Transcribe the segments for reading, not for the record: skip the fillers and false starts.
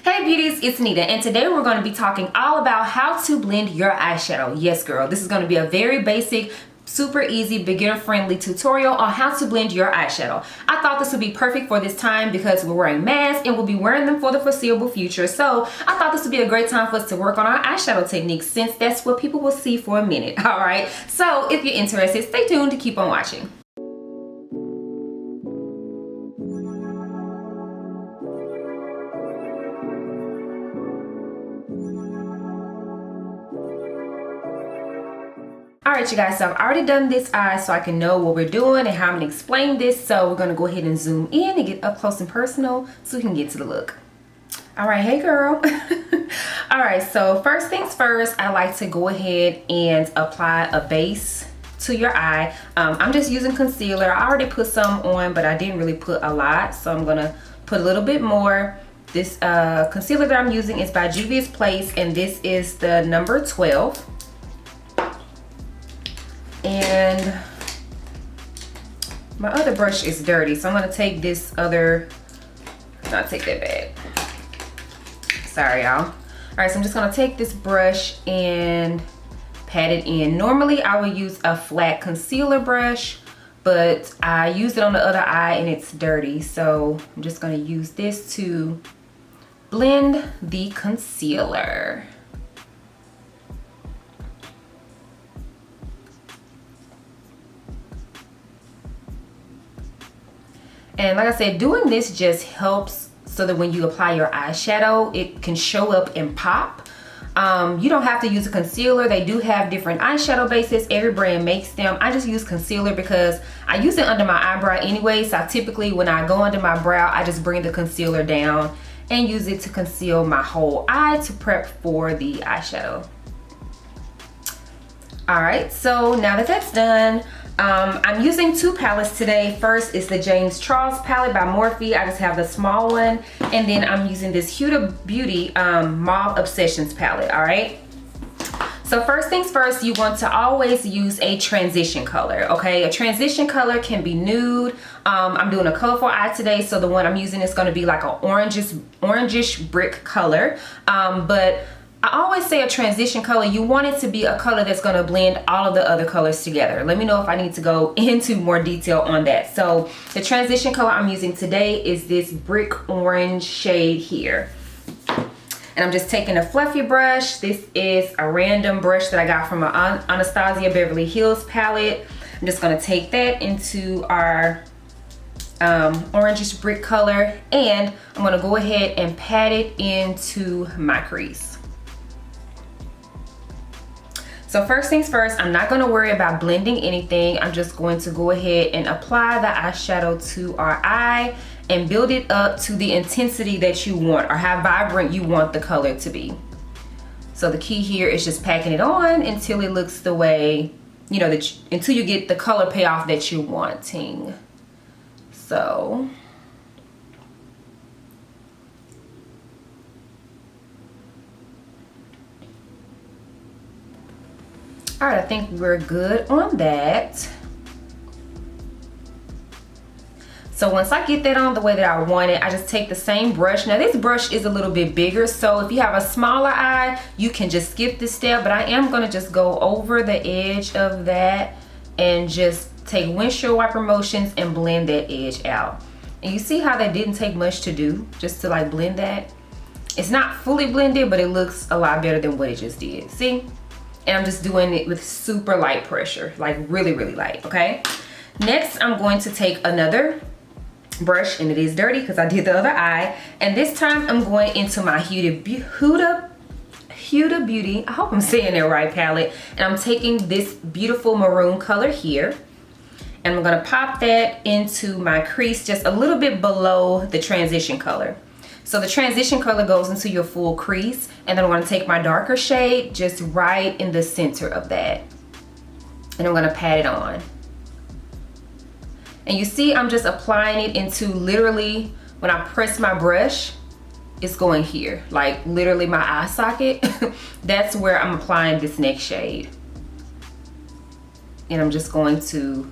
Hey beauties, it's Nita, and today we're going to be talking all about how to blend your eyeshadow. Yes girl, this is going to be a very basic, super easy, beginner friendly tutorial on how to blend your eyeshadow. I thought this would be perfect for this time because we're wearing masks and we'll be wearing them for the foreseeable future. So I thought this would be a great time for us to work on our eyeshadow techniques since that's what people will see for a minute. Alright, so if you're interested, stay tuned to keep on watching. Alright you guys, so I've already done this eye so I can know what we're doing and how I'm going to explain this. So we're going to go ahead and zoom in and get up close and personal so we can get to the look. Alright, hey girl. Alright, so first things first, I like to go ahead and apply a base to your eye. I'm just using concealer. I already put some on, but I didn't really put a lot. So I'm going to put a little bit more. This concealer that I'm using is by Beauties and this is the number 12. And my other brush is dirty, so I'm going to take this other, not take that bag, sorry y'all. All right, so I'm just going to take this brush and pat it in. Normally I would use a flat concealer brush, but I used it on the other eye and it's dirty, so I'm just going to use this to blend the concealer. And like I said, doing this just helps so that when you apply your eyeshadow, it can show up and pop. You don't have to use a concealer. They do have different eyeshadow bases. Every brand makes them. I just use concealer because I use it under my eyebrow anyway. So typically when I go under my brow, I just bring the concealer down and use it to conceal my whole eye to prep for the eyeshadow. All right, so now that that's done, I'm using two palettes today. First is the James Charles palette by Morphe. I just have the small one. And then I'm using this Huda Beauty Mauve Obsessions palette, all right? So first things first, you want to always use a transition color, okay? A transition color can be nude. I'm doing a colorful eye today, so the one I'm using is gonna be like an orangish brick color. But I always say a transition color, you want it to be a color that's going to blend all of the other colors together. Let me know if I need to go into more detail on that. So the transition color I'm using today is this brick orange shade here. And I'm just taking a fluffy brush. This is a random brush that I got from an Anastasia Beverly Hills palette. I'm just going to take that into our orangish brick color, and I'm going to go ahead and pat it into my crease. So first things first, I'm not going to worry about blending anything. I'm just going to go ahead and apply the eyeshadow to our eye and build it up to the intensity that you want or how vibrant you want the color to be. So the key here is just packing it on until it looks the way, you know, until you get the color payoff that you're wanting. So all right, I think we're good on that. So once I get that on the way that I want it, I just take the same brush. Now this brush is a little bit bigger, so if you have a smaller eye, you can just skip this step, but I am gonna just go over the edge of that and just take windshield wiper motions and blend that edge out. And you see how that didn't take much to do, just to like blend that? It's not fully blended, but it looks a lot better than what it just did, see? And I'm just doing it with super light pressure, like really, really light, okay? Next, I'm going to take another brush, and it is dirty because I did the other eye. And this time, I'm going into my Huda Beauty, I hope I'm saying it right, palette. And I'm taking this beautiful maroon color here. And I'm gonna pop that into my crease just a little bit below the transition color. So the transition color goes into your full crease, and then I'm going to take my darker shade just right in the center of that. And I'm going to pat it on. And you see I'm just applying it into literally, when I press my brush, it's going here. Like literally my eye socket. That's where I'm applying this next shade. And I'm just going to,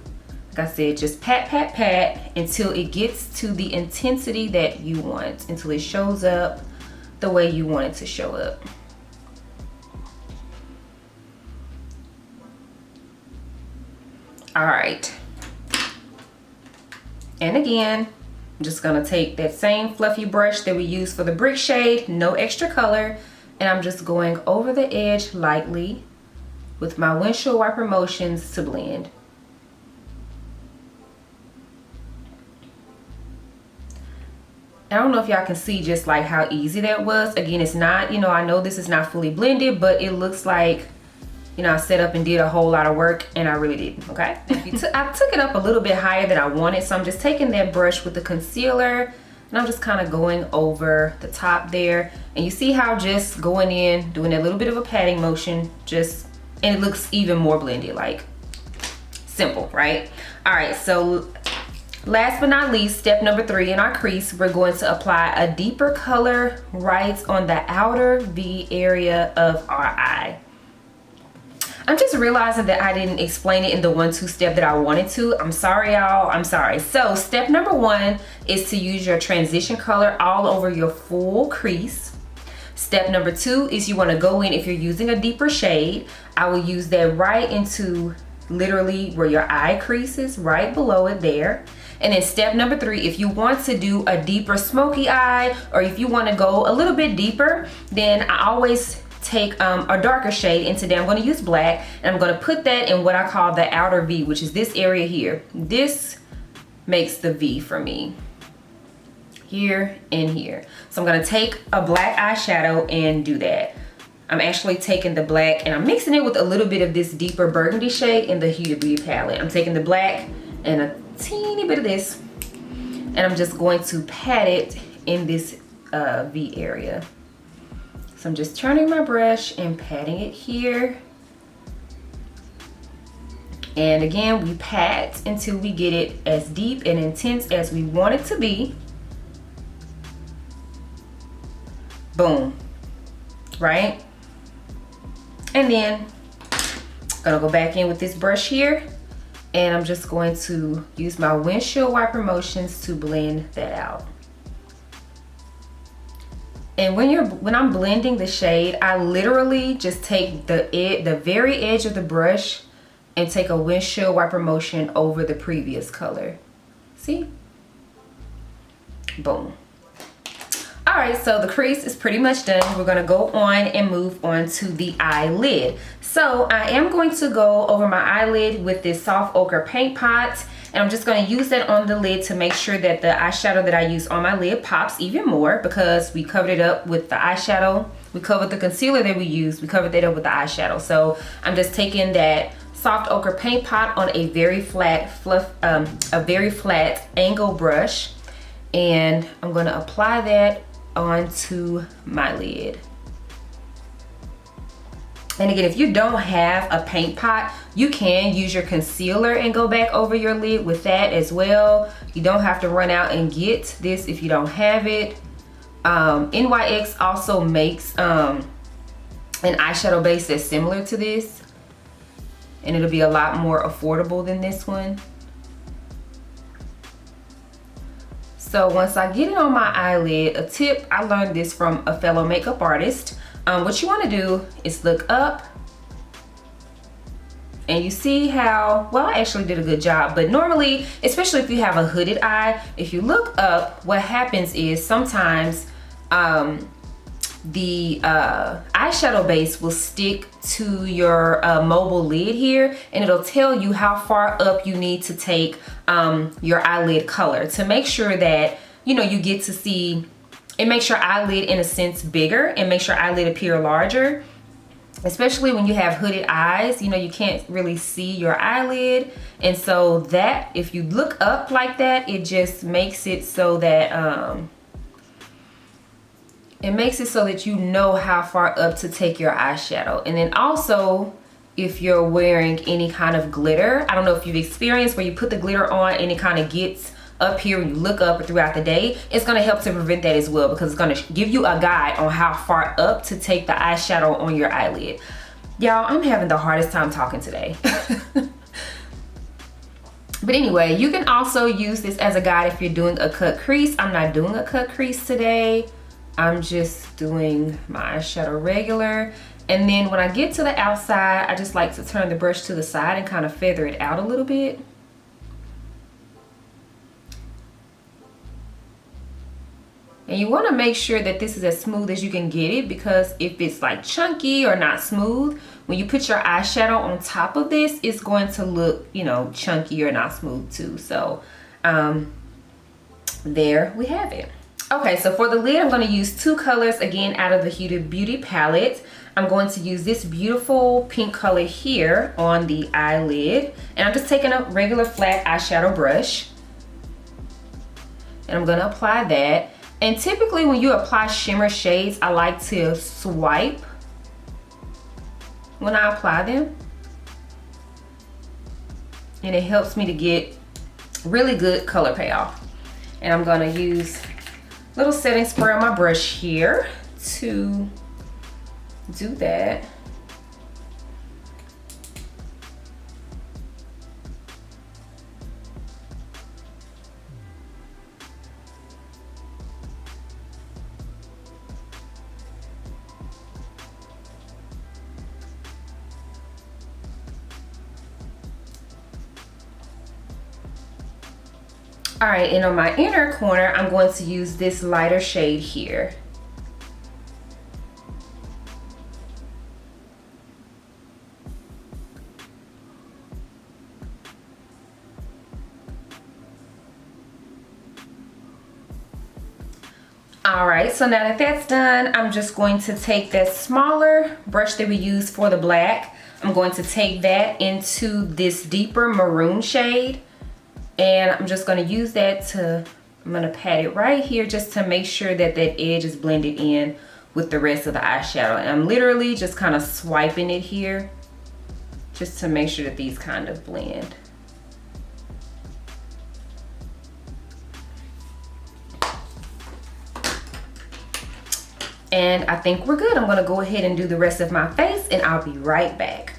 like I said, just pat, pat, pat until it gets to the intensity that you want, until it shows up the way you want it to show up. All right. And again, I'm just gonna take that same fluffy brush that we used for the brick shade, no extra color, and I'm just going over the edge lightly with my windshield wiper motions to blend. I don't know if y'all can see just like how easy that was. Again, it's not, you know, I know this is not fully blended, but it looks like, you know, I set up and did a whole lot of work, and I really didn't, okay? I took it up a little bit higher than I wanted, so I'm just taking that brush with the concealer, and I'm just kind of going over the top there. And you see how just going in, doing a little bit of a patting motion, just, and it looks even more blended, like simple, right? All right, so last but not least, step number 3 in our crease, we're going to apply a deeper color right on the outer V area of our eye. I'm just realizing that I didn't explain it in the 1-2 step that I wanted to. I'm sorry, y'all. I'm sorry. So step number 1 is to use your transition color all over your full crease. Step number 2 is you want to go in, if you're using a deeper shade, I will use that right into literally where your eye crease is, right below it there. And then step number 3, if you want to do a deeper smoky eye, or if you want to go a little bit deeper, then I always take a darker shade, and today I'm going to use black, and I'm going to put that in what I call the outer V, which is this area here. This makes the V for me, here and here. So I'm going to take a black eyeshadow and do that. I'm actually taking the black and I'm mixing it with a little bit of this deeper burgundy shade in the Huda Beauty palette. I'm taking the black and a teeny bit of this, and I'm just going to pat it in this V area. So I'm just turning my brush and patting it here. And again, we pat until we get it as deep and intense as we want it to be. Boom, right? And then I'm gonna go back in with this brush here, and I'm just going to use my windshield wiper motions to blend that out. And when I'm blending the shade, I literally just take the very edge of the brush and take a windshield wiper motion over the previous color. See? Boom. All right, so the crease is pretty much done. We're gonna go on and move on to the eyelid. So I am going to go over my eyelid with this soft ochre paint pot, and I'm just gonna use that on the lid to make sure that the eyeshadow that I use on my lid pops even more, because we covered it up with the eyeshadow. We covered the concealer that we used, we covered that up with the eyeshadow. So I'm just taking that soft ochre paint pot on a very flat angle brush, and I'm gonna apply that onto my lid. And again, if you don't have a paint pot, you can use your concealer and go back over your lid with that as well. You don't have to run out and get this if you don't have it. NYX also makes an eyeshadow base that's similar to this, and it'll be a lot more affordable than this one. So once I get it on my eyelid, a tip, I learned this from a fellow makeup artist. What you want to do is look up, and you see how, well, I actually did a good job, but normally, especially if you have a hooded eye, if you look up, what happens is sometimes the eyeshadow base will stick to your mobile lid here, and it'll tell you how far up you need to take your eyelid color to make sure that, you know, you get to see. It makes your eyelid in a sense bigger and makes your eyelid appear larger, especially when you have hooded eyes. You know, you can't really see your eyelid, and so that if you look up like that, it just makes it so that you know how far up to take your eyeshadow. And then also, if you're wearing any kind of glitter, I don't know if you've experienced where you put the glitter on and it kind of gets up here when you look up throughout the day, it's going to help to prevent that as well, because it's going to give you a guide on how far up to take the eyeshadow on your eyelid. Y'all, I'm having the hardest time talking today. But anyway, you can also use this as a guide if you're doing a cut crease. I'm not doing a cut crease today. I'm just doing my eyeshadow regular. And then when I get to the outside, I just like to turn the brush to the side and kind of feather it out a little bit. And you want to make sure that this is as smooth as you can get it, because if it's like chunky or not smooth, when you put your eyeshadow on top of this, it's going to look, you know, chunky or not smooth too. So there we have it. Okay, so for the lid, I'm going to use two colors again out of the Huda Beauty palette. I'm going to use this beautiful pink color here on the eyelid, and I'm just taking a regular flat eyeshadow brush, and I'm going to apply that. And typically when you apply shimmer shades, I like to swipe when I apply them, and it helps me to get really good color payoff. And I'm going to use a little setting spray on my brush here to do that. All right, and on my inner corner, I'm going to use this lighter shade here. All right, so now that that's done, I'm just going to take that smaller brush that we used for the black. I'm going to take that into this deeper maroon shade. And I'm just going to use that to, I'm going to pat it right here just to make sure that that edge is blended in with the rest of the eyeshadow. And I'm literally just kind of swiping it here just to make sure that these kind of blend. And I think we're good. I'm going to go ahead and do the rest of my face, and I'll be right back.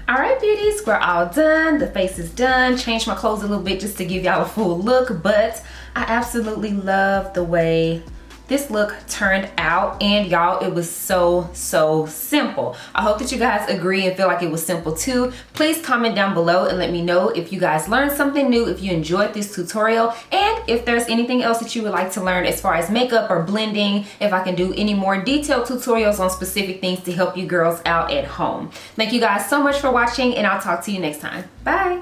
All right, beauties, we're all done. The face is done. Changed my clothes a little bit just to give y'all a full look, but I absolutely love the way this look turned out. And y'all, it was so simple. I hope that you guys agree and feel like it was simple too. Please comment down below and let me know if you guys learned something new, if you enjoyed this tutorial, and if there's anything else that you would like to learn as far as makeup or blending, if I can do any more detailed tutorials on specific things to help you girls out at home. Thank you guys so much for watching, and I'll talk to you next time. Bye.